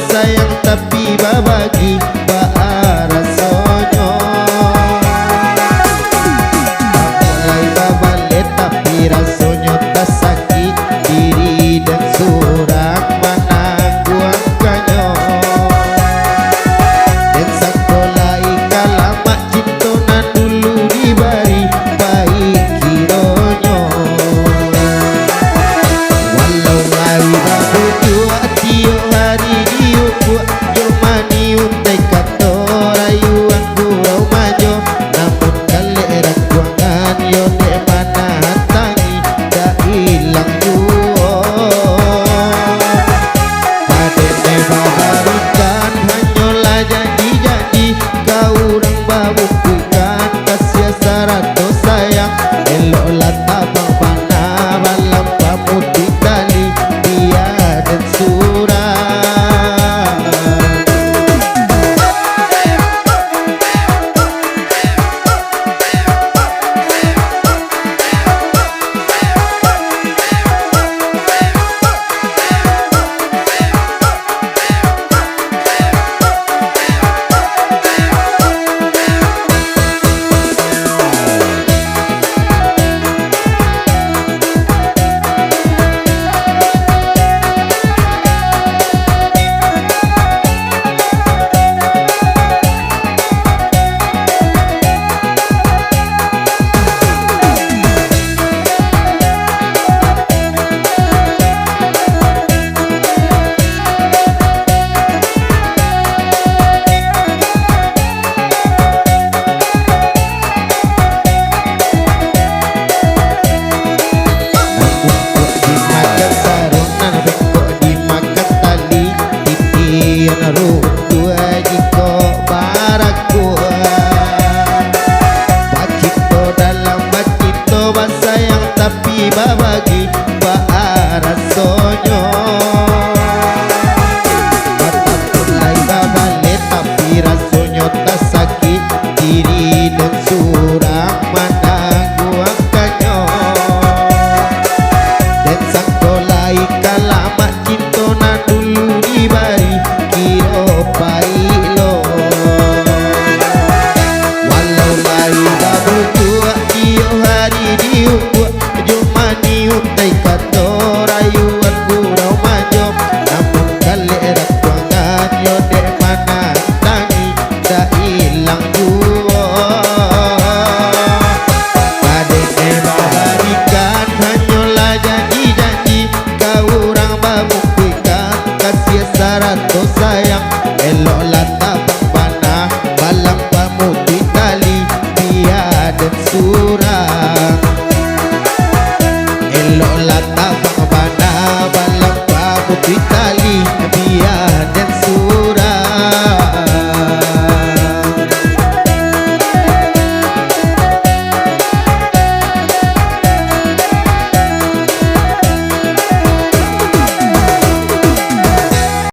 sayang tapi babagi rasonyo. Mulai babalik tapi rasonyo tak sakit diri dan surat mana guangkanyo. Dan sekolah ikalamak cintonan dulu dibari baik kironyo. Walau hari babu dua tiap hari diukur jomani untai kato rayuan gurau majo. Namun kaleran guangan yo de mana hantangi dah hilang juo. Kadene babarikan hanyolah janji-janji kau orang babukukan kasih sarato sayang eloklah tabang panah malam pamutih tali dia dan surat. Tapi babagi rasonyo. Mata mulai babalik tapi rasonyo tak sakit diri dan surang mana guangkanyo. Dan sekolah ikalamak cintonan dulu dibari kiro pailo. Walau lari babu tua tiap hari diukur jomani untai kato rayuan gurau majo. Namun kaleran guangan yo de mana tangi dah hilang juo. Kadene baharikan hanyolah janji-janji kau orang babukukan kasih sarato sayang eloklah tabang panah malam